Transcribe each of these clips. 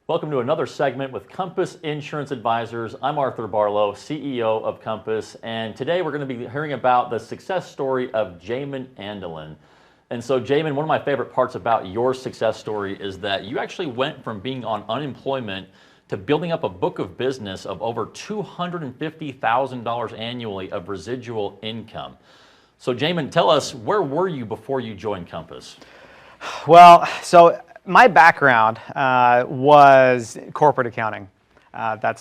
Welcome to another segment with Compass Insurance Advisors. I'm Arthur Barlow, CEO of Compass, and today we're going to be hearing about the success story of Jamon Andelin. And so, Jamon, one of my favorite parts about your success story is that you actually went from being on unemployment to building up a book of business of over $250,000 annually of residual income. So, Jamon, tell us, where were you before you joined Compass? Well, so my background was corporate accounting. I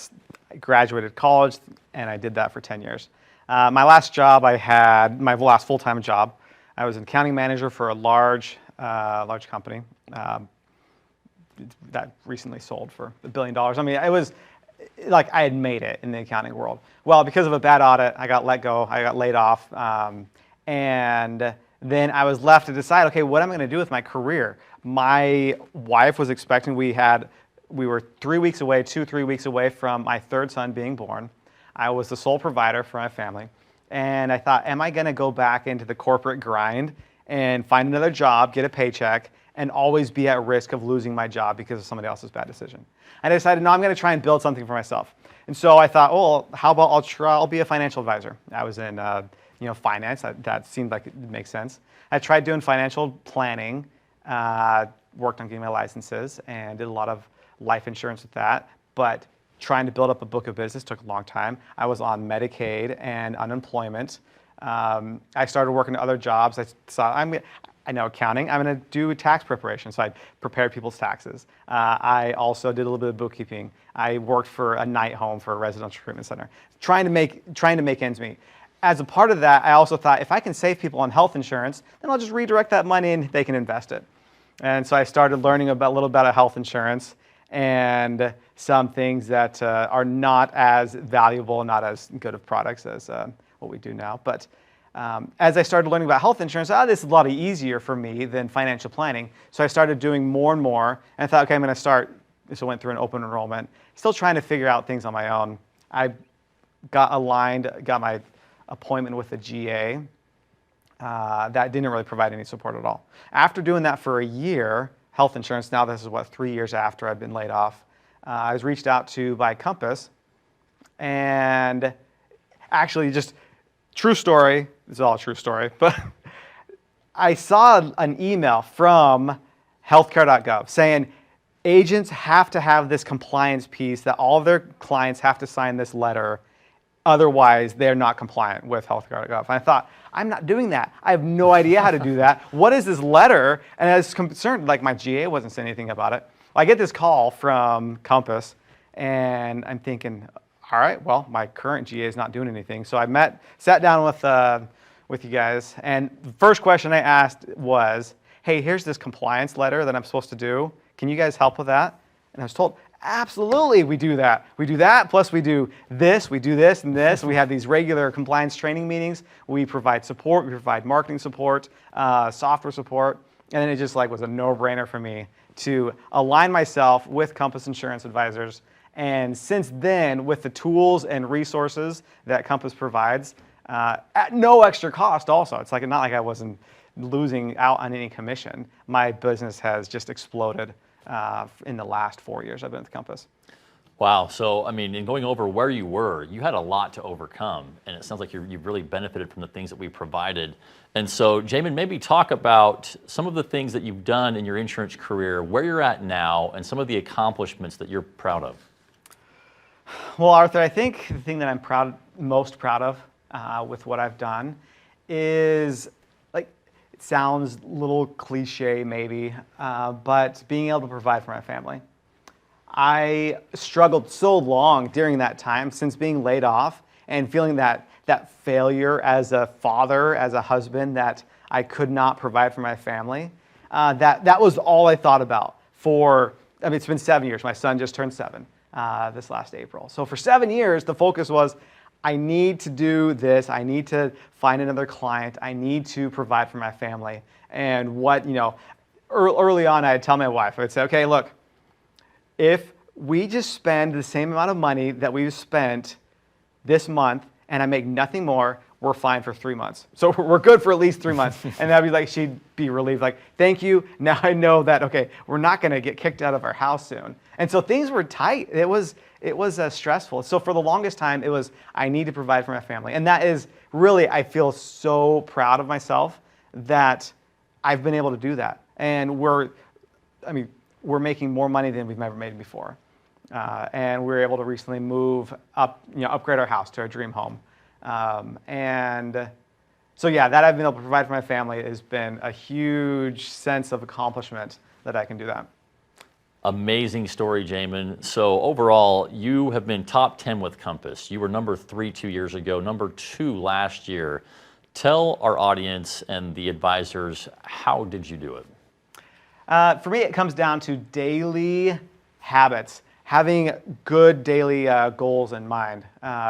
graduated college, and I did that for 10 years. My last job my last full-time job, I was an accounting manager for a large company that recently sold for $1 billion. I mean, it was like I had made it in the accounting world. Well, because of a bad audit, I got let go. I got laid off, and then I was left to decide, okay, what am I going to do with my career? My wife was expecting. We were 3 weeks away, 2-3 weeks away from my third son being born. I was the sole provider for my family. And I thought, am I going to go back into the corporate grind and find another job, get a paycheck, and always be at risk of losing my job because of somebody else's bad decision? And I decided, no, I'm going to try and build something for myself. And so I thought, well, how about I'll be a financial advisor. I was in finance. That seemed like it makes sense. I tried doing financial planning, worked on getting my licenses, and did a lot of life insurance with that. But trying to build up a book of business took a long time. I was on Medicaid and unemployment. I started working at other jobs. I thought, I know accounting. I'm going to do tax preparation. So I prepared people's taxes. I also did a little bit of bookkeeping. I worked for a night home for a residential treatment center, trying to make ends meet. As a part of that, I also thought, if I can save people on health insurance, then I'll just redirect that money and they can invest it. And so I started learning a little about health insurance and some things that are not as valuable, not as good of products as what we do now. But as I started learning about health insurance, this is a lot easier for me than financial planning. So I started doing more and more, and I thought, okay, I'm going to start. So I went through an open enrollment, still trying to figure out things on my own. I got my appointment with the GA. That didn't really provide any support at all. After doing that for a year, health insurance, now this is 3 years after I've been laid off, I was reached out to by Compass, and actually just true story, this is all a true story, but I saw an email from healthcare.gov saying agents have to have this compliance piece that all of their clients have to sign this letter. Otherwise, they're not compliant with healthcare.gov. And I thought, I'm not doing that. I have no idea how to do that. What is this letter? And I was concerned, like my GA wasn't saying anything about it. I get this call from Compass, and I'm thinking, all right, well, my current GA is not doing anything. So I sat down with you guys, and the first question I asked was, hey, here's this compliance letter that I'm supposed to do. Can you guys help with that? And I was told, absolutely, we do that. We do that, plus we do this, and this. We have these regular compliance training meetings. We provide support. We provide marketing support, software support. And then it just was a no-brainer for me to align myself with Compass Insurance Advisors. And since then, with the tools and resources that Compass provides, at no extra cost also. It's not like I wasn't losing out on any commission. My business has just exploded in the last 4 years I've been with Compass. Wow. So, I mean, in going over where you were, you had a lot to overcome, and it sounds like you've really benefited from the things that we provided. And so, Jamon, maybe talk about some of the things that you've done in your insurance career, where you're at now, and some of the accomplishments that you're proud of. Well, Arthur, I think the thing that I'm most proud of with what I've done is, it sounds a little cliche maybe, but being able to provide for my family. I struggled so long during that time since being laid off and feeling that failure as a father, as a husband, that I could not provide for my family. That was all I thought about it's been 7 years. My son just turned 7 this last April. So for 7 years, the focus was, I need to do this. I need to find another client. I need to provide for my family. And early on, I'd tell my wife, I'd say, okay, look, if we just spend the same amount of money that we've spent this month and I make nothing more, we're fine for 3 months. So we're good for at least 3 months. And that'd be like, she'd be relieved, like, thank you. Now I know that, okay, we're not going to get kicked out of our house soon. And so things were tight. It was stressful. So for the longest time, it was, I need to provide for my family. And that is really, I feel so proud of myself that I've been able to do that. And we're making more money than we've ever made before. And we were able to recently move up, upgrade our house to our dream home. And so yeah, that I've been able to provide for my family has been a huge sense of accomplishment that I can do that. Amazing story, Jamon. So overall, you have been top 10 with Compass. You were number 3 2 years ago, number 2 last year. Tell our audience and the advisors, how did you do it? For me, it comes down to daily habits, having good daily goals in mind.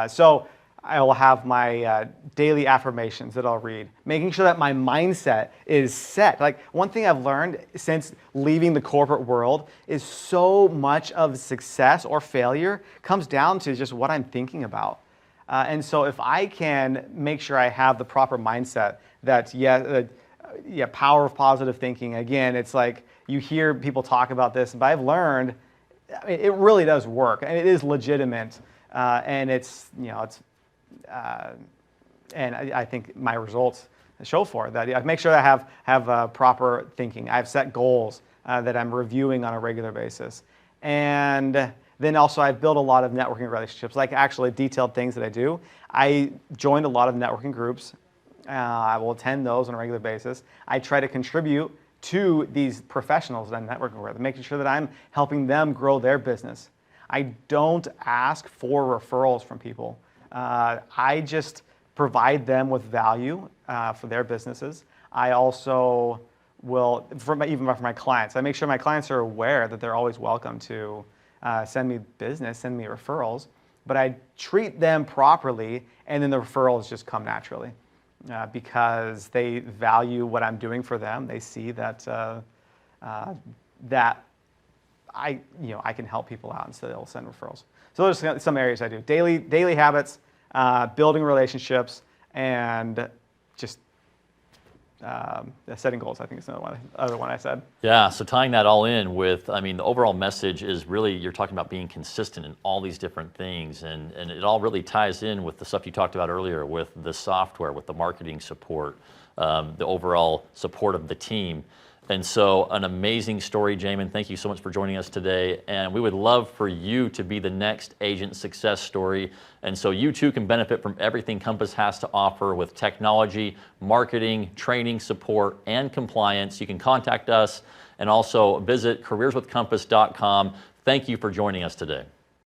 So I will have my daily affirmations that I'll read, making sure that my mindset is set. Like, one thing I've learned since leaving the corporate world is so much of success or failure comes down to just what I'm thinking about. And so if I can make sure I have the proper mindset, that power of positive thinking. Again, it's like you hear people talk about this, but I've learned it really does work, and it is legitimate, and and I think my results show for it, that I make sure that I have proper thinking. I've set goals that I'm reviewing on a regular basis, and then also I've built a lot of networking relationships, like actually detailed things that I do. I joined a lot of networking groups. I will attend those on a regular basis. I try to contribute to these professionals that I'm networking with, making sure that I'm helping them grow their business. I don't ask for referrals from people. I just provide them with value for their businesses. I also will, even for my clients, I make sure my clients are aware that they're always welcome to send me business, send me referrals, but I treat them properly, and then the referrals just come naturally. Because they value what I'm doing for them. They see that that I can help people out, and so they'll send referrals. So those are some areas I do: daily habits, building relationships, and just setting goals. I think is another one I said. Yeah, so tying that all in with, the overall message is really, you're talking about being consistent in all these different things, and it all really ties in with the stuff you talked about earlier, with the software, with the marketing support, the overall support of the team. And so, an amazing story, Jamon. Thank you so much for joining us today. And we would love for you to be the next agent success story. And so you too can benefit from everything Compass has to offer with technology, marketing, training, support, and compliance. You can contact us and also visit careerswithcompass.com. Thank you for joining us today.